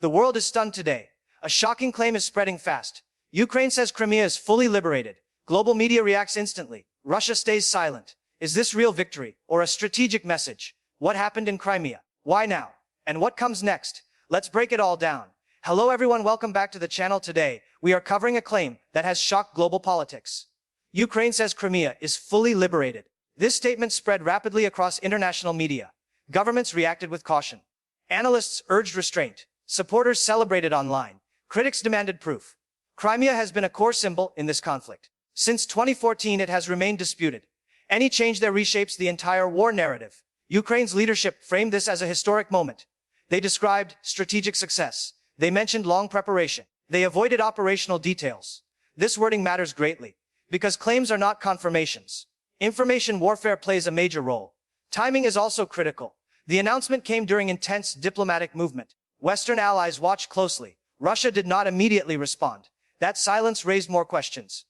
The world is stunned today. A shocking claim is spreading fast. Ukraine says Crimea is fully liberated. Global media reacts instantly. Russia stays silent. Is this real victory or a strategic message? What happened in Crimea? Why now? And what comes next? Let's break it all down. Hello everyone, welcome back to the channel. Today, we are covering a claim that has shocked global politics. Ukraine says Crimea is fully liberated. This statement spread rapidly across international media. Governments reacted with caution. Analysts urged restraint. Supporters celebrated online. Critics demanded proof. Crimea has been a core symbol in this conflict. Since 2014, it has remained disputed. Any change there reshapes the entire war narrative. Ukraine's leadership framed this as a historic moment. They described strategic success. They mentioned long preparation. They avoided operational details. This wording matters greatly, because claims are not confirmations. Information warfare plays a major role. Timing is also critical. The announcement came during intense diplomatic movement. Western allies watched closely. Russia did not immediately respond. That silence raised more questions.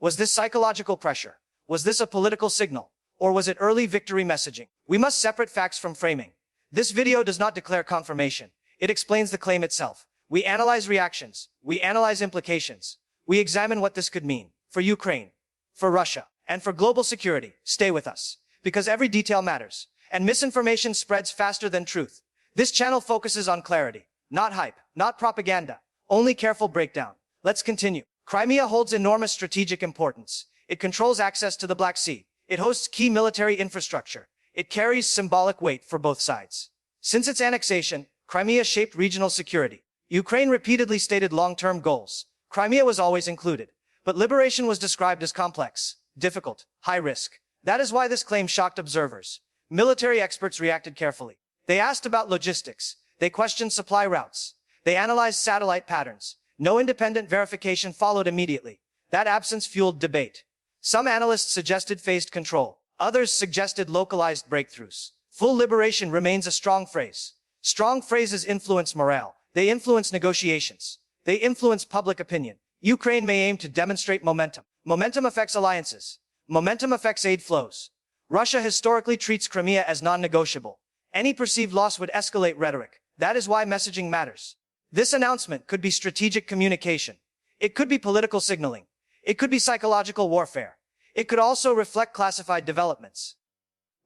Was this psychological pressure? Was this a political signal? Or was it early victory messaging? We must separate facts from framing. This video does not declare confirmation. It explains the claim itself. We analyze reactions. We analyze implications. We examine what this could mean for Ukraine, for Russia, and for global security. Stay with us, because every detail matters, and misinformation spreads faster than truth. This channel focuses on clarity, not hype, not propaganda, only careful breakdown. Let's continue. Crimea holds enormous strategic importance. It controls access to the Black Sea. It hosts key military infrastructure. It carries symbolic weight for both sides. Since its annexation, Crimea shaped regional security. Ukraine repeatedly stated long-term goals. Crimea was always included, but liberation was described as complex, difficult, high risk. That is why this claim shocked observers. Military experts reacted carefully. They asked about logistics. They questioned supply routes. They analyzed satellite patterns. No independent verification followed immediately. That absence fueled debate. Some analysts suggested phased control. Others suggested localized breakthroughs. Full liberation remains a strong phrase. Strong phrases influence morale. They influence negotiations. They influence public opinion. Ukraine may aim to demonstrate momentum. Momentum affects alliances. Momentum affects aid flows. Russia historically treats Crimea as non-negotiable. Any perceived loss would escalate rhetoric. That is why messaging matters. This announcement could be strategic communication. It could be political signaling. It could be psychological warfare. It could also reflect classified developments.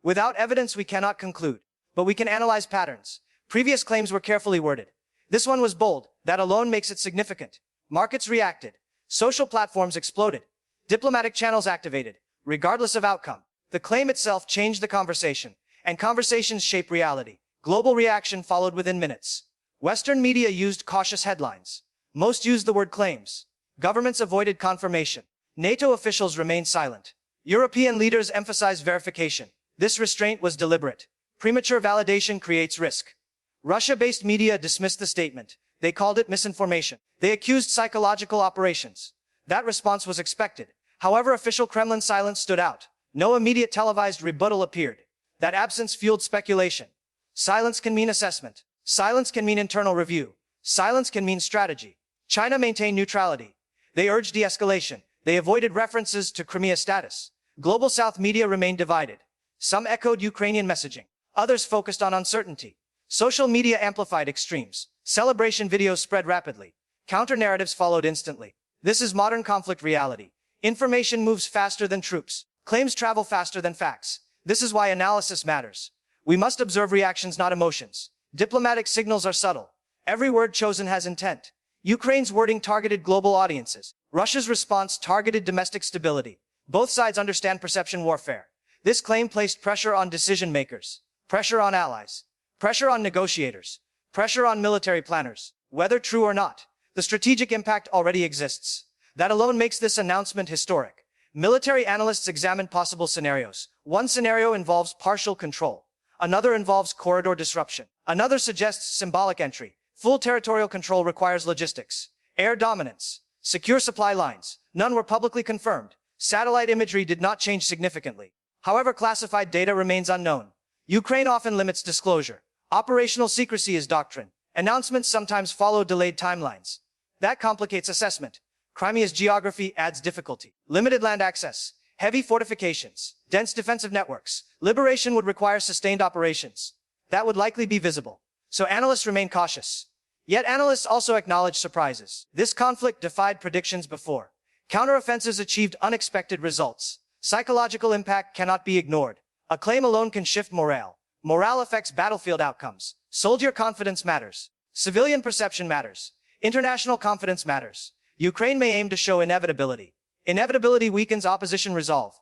Without evidence, we cannot conclude, but we can analyze patterns. Previous claims were carefully worded. This one was bold. That alone makes it significant. Markets reacted. Social platforms exploded. Diplomatic channels activated. Regardless of outcome, the claim itself changed the conversation, and conversations shape reality. Global reaction followed within minutes. Western media used cautious headlines. Most used the word claims. Governments avoided confirmation. NATO officials remained silent. European leaders emphasized verification. This restraint was deliberate. Premature validation creates risk. Russia-based media dismissed the statement. They called it misinformation. They accused psychological operations. That response was expected. However, official Kremlin silence stood out. No immediate televised rebuttal appeared. That absence fueled speculation. Silence can mean assessment. Silence can mean internal review. Silence can mean strategy. China maintained neutrality. They urged de-escalation. They avoided references to Crimea status. Global South media remained divided. Some echoed Ukrainian messaging. Others focused on uncertainty. Social media amplified extremes. Celebration videos spread rapidly. Counter-narratives followed instantly. This is modern conflict reality. Information moves faster than troops. Claims travel faster than facts. This is why analysis matters. We must observe reactions, not emotions. Diplomatic signals are subtle. Every word chosen has intent. Ukraine's wording targeted global audiences. Russia's response targeted domestic stability. Both sides understand perception warfare. This claim placed pressure on decision makers, pressure on allies, pressure on negotiators, pressure on military planners. Whether true or not, the strategic impact already exists. That alone makes this announcement historic. Military analysts examine possible scenarios. One scenario involves partial control. Another involves corridor disruption. Another suggests symbolic entry. Full territorial control requires logistics, air dominance, secure supply lines. None were publicly confirmed. Satellite imagery did not change significantly. However, classified data remains unknown. Ukraine often limits disclosure. Operational secrecy is doctrine. Announcements sometimes follow delayed timelines. That complicates assessment. Crimea's geography adds difficulty. Limited land access, heavy fortifications, dense defensive networks. Liberation would require sustained operations. That would likely be visible. So analysts remain cautious. Yet analysts also acknowledge surprises. This conflict defied predictions before. Counteroffensives achieved unexpected results. Psychological impact cannot be ignored. A claim alone can shift morale. Morale affects battlefield outcomes. Soldier confidence matters. Civilian perception matters. International confidence matters. Ukraine may aim to show inevitability. Inevitability weakens opposition resolve.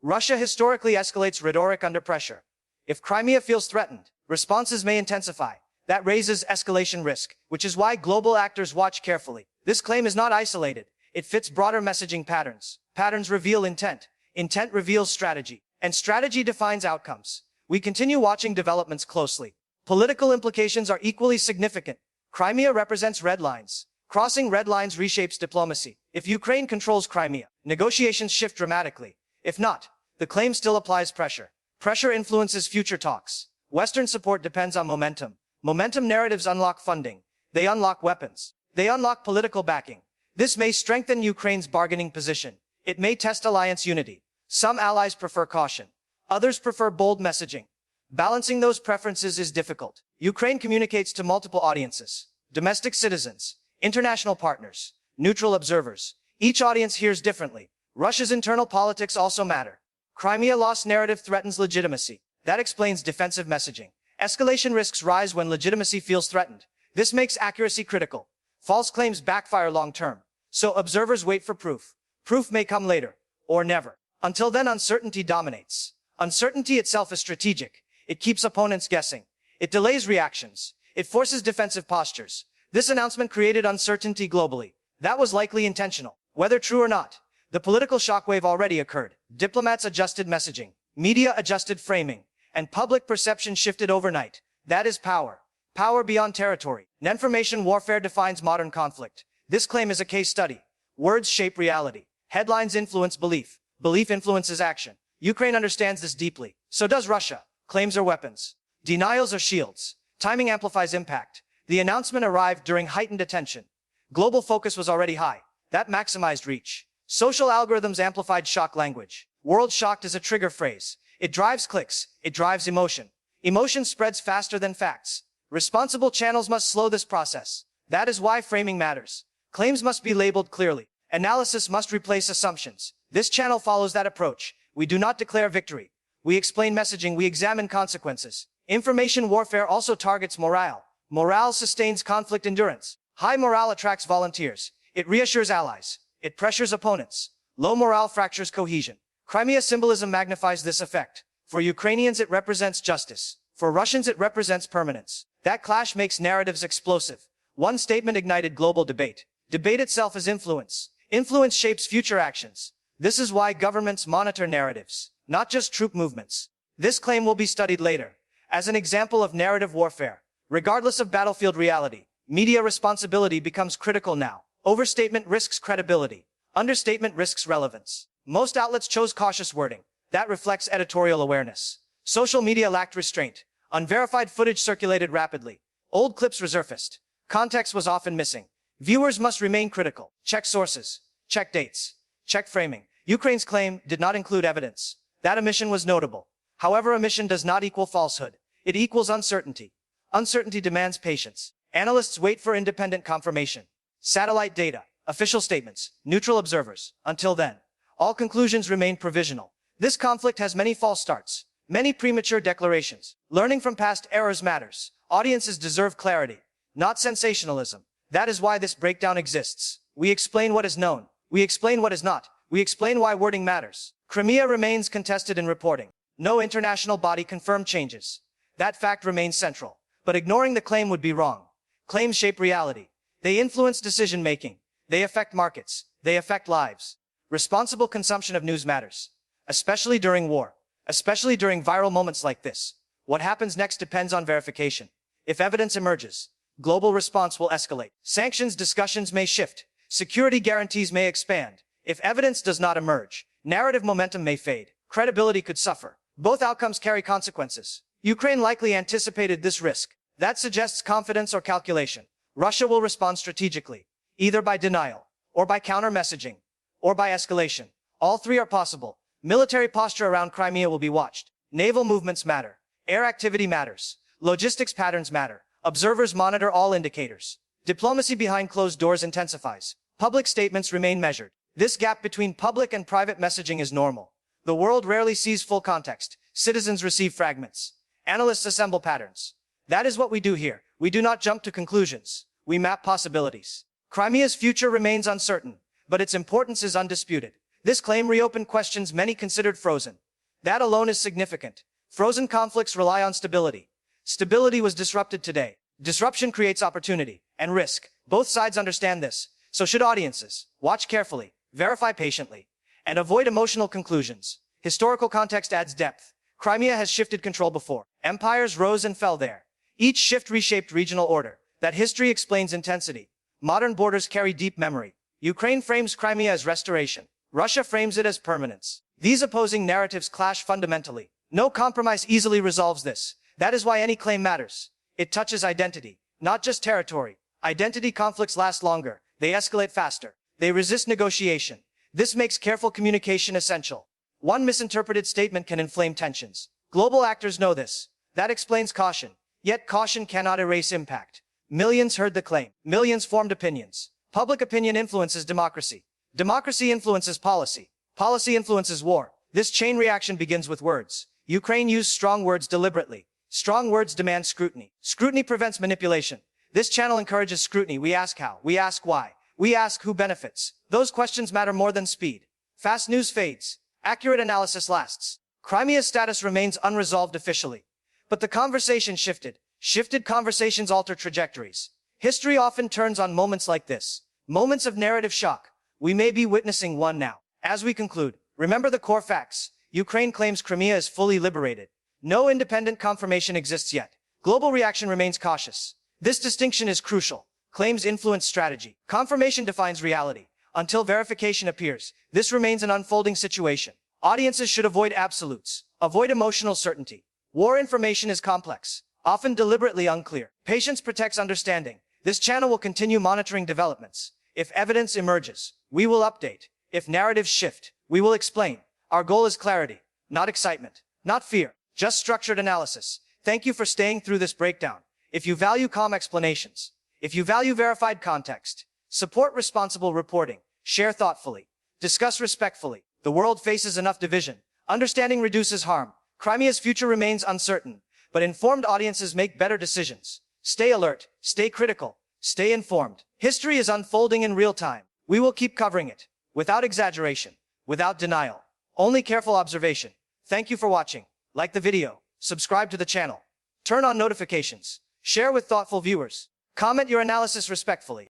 Russia historically escalates rhetoric under pressure. If Crimea feels threatened, responses may intensify. That raises escalation risk, which is why global actors watch carefully. This claim is not isolated. It fits broader messaging patterns. Patterns reveal intent. Intent reveals strategy. And strategy defines outcomes. We continue watching developments closely. Political implications are equally significant. Crimea represents red lines. Crossing red lines reshapes diplomacy. If Ukraine controls Crimea, negotiations shift dramatically. If not, the claim still applies pressure. Pressure influences future talks. Western support depends on momentum. Momentum narratives unlock funding. They unlock weapons. They unlock political backing. This may strengthen Ukraine's bargaining position. It may test alliance unity. Some allies prefer caution. Others prefer bold messaging. Balancing those preferences is difficult. Ukraine communicates to multiple audiences. Domestic citizens, international partners, neutral observers. Each audience hears differently. Russia's internal politics also matter. Crimea loss narrative threatens legitimacy. That explains defensive messaging. Escalation risks rise when legitimacy feels threatened. This makes accuracy critical. False claims backfire long-term. So observers wait for proof. Proof may come later, or never. Until then, uncertainty dominates. Uncertainty itself is strategic. It keeps opponents guessing. It delays reactions. It forces defensive postures. This announcement created uncertainty globally. That was likely intentional. Whether true or not, the political shockwave already occurred. Diplomats adjusted messaging. Media adjusted framing. And public perception shifted overnight. That is power. Power beyond territory. Information warfare defines modern conflict. This claim is a case study. Words shape reality. Headlines influence belief. Belief influences action. Ukraine understands this deeply. So does Russia. Claims are weapons. Denials are shields. Timing amplifies impact. The announcement arrived during heightened attention. Global focus was already high. That maximized reach. Social algorithms amplified shock language. World shocked is a trigger phrase. It drives clicks. It drives emotion. Emotion spreads faster than facts. Responsible channels must slow this process. That is why framing matters. Claims must be labeled clearly. Analysis must replace assumptions. This channel follows that approach. We do not declare victory. We explain messaging. We examine consequences. Information warfare also targets morale. Morale sustains conflict endurance. High morale attracts volunteers. It reassures allies. It pressures opponents. Low morale fractures cohesion. Crimea symbolism magnifies this effect. For Ukrainians, it represents justice. For Russians, it represents permanence. That clash makes narratives explosive. One statement ignited global debate. Debate itself is influence. Influence shapes future actions. This is why governments monitor narratives, not just troop movements. This claim will be studied later as an example of narrative warfare. Regardless of battlefield reality, media responsibility becomes critical now. Overstatement risks credibility. Understatement risks relevance. Most outlets chose cautious wording. That reflects editorial awareness. Social media lacked restraint. Unverified footage circulated rapidly. Old clips resurfaced. Context was often missing. Viewers must remain critical. Check sources. Check dates. Check framing. Ukraine's claim did not include evidence. That omission was notable. However, omission does not equal falsehood. It equals uncertainty. Uncertainty demands patience. Analysts wait for independent confirmation. Satellite data, official statements, neutral observers. Until then, all conclusions remain provisional. This conflict has many false starts, many premature declarations. Learning from past errors matters. Audiences deserve clarity, not sensationalism. That is why this breakdown exists. We explain what is known. We explain what is not. We explain why wording matters. Crimea remains contested in reporting. No international body confirmed changes. That fact remains central. But ignoring the claim would be wrong. Claims shape reality. They influence decision-making. They affect markets. They affect lives. Responsible consumption of news matters. Especially during war. Especially during viral moments like this. What happens next depends on verification. If evidence emerges, global response will escalate. Sanctions discussions may shift. Security guarantees may expand. If evidence does not emerge, narrative momentum may fade. Credibility could suffer. Both outcomes carry consequences. Ukraine likely anticipated this risk. That suggests confidence or calculation. Russia will respond strategically, either by denial, or by counter-messaging, or by escalation. All three are possible. Military posture around Crimea will be watched. Naval movements matter. Air activity matters. Logistics patterns matter. Observers monitor all indicators. Diplomacy behind closed doors intensifies. Public statements remain measured. This gap between public and private messaging is normal. The world rarely sees full context. Citizens receive fragments. Analysts assemble patterns. That is what we do here. We do not jump to conclusions. We map possibilities. Crimea's future remains uncertain, but its importance is undisputed. This claim reopened questions many considered frozen. That alone is significant. Frozen conflicts rely on stability. Stability was disrupted today. Disruption creates opportunity and risk. Both sides understand this. So should audiences watch carefully, verify patiently, and avoid emotional conclusions. Historical context adds depth. Crimea has shifted control before. Empires rose and fell there. Each shift reshaped regional order. That history explains intensity. Modern borders carry deep memory. Ukraine frames Crimea as restoration. Russia frames it as permanence. These opposing narratives clash fundamentally. No compromise easily resolves this. That is why any claim matters. It touches identity, not just territory. Identity conflicts last longer. They escalate faster. They resist negotiation. This makes careful communication essential. One misinterpreted statement can inflame tensions. Global actors know this. That explains caution. Yet caution cannot erase impact. Millions heard the claim. Millions formed opinions. Public opinion influences democracy. Democracy influences policy. Policy influences war. This chain reaction begins with words. Ukraine used strong words deliberately. Strong words demand scrutiny. Scrutiny prevents manipulation. This channel encourages scrutiny. We ask how. We ask why. We ask who benefits. Those questions matter more than speed. Fast news fades. Accurate analysis lasts. Crimea's status remains unresolved officially. But the conversation shifted. Shifted conversations alter trajectories. History often turns on moments like this. Moments of narrative shock. We may be witnessing one now. As we conclude, remember the core facts. Ukraine claims Crimea is fully liberated. No independent confirmation exists yet. Global reaction remains cautious. This distinction is crucial. Claims influence strategy. Confirmation defines reality. Until verification appears, this remains an unfolding situation. Audiences should avoid absolutes. Avoid emotional certainty. War information is complex, often deliberately unclear. Patience protects understanding. This channel will continue monitoring developments. If evidence emerges, we will update. If narratives shift, we will explain. Our goal is clarity, not excitement, not fear, just structured analysis. Thank you for staying through this breakdown. If you value calm explanations, if you value verified context, support responsible reporting, share thoughtfully, discuss respectfully. The world faces enough division. Understanding reduces harm. Crimea's future remains uncertain, but informed audiences make better decisions. Stay alert, stay critical, stay informed. History is unfolding in real time. We will keep covering it, without exaggeration, without denial, only careful observation. Thank you for watching. Like the video, subscribe to the channel, turn on notifications, share with thoughtful viewers, comment your analysis respectfully.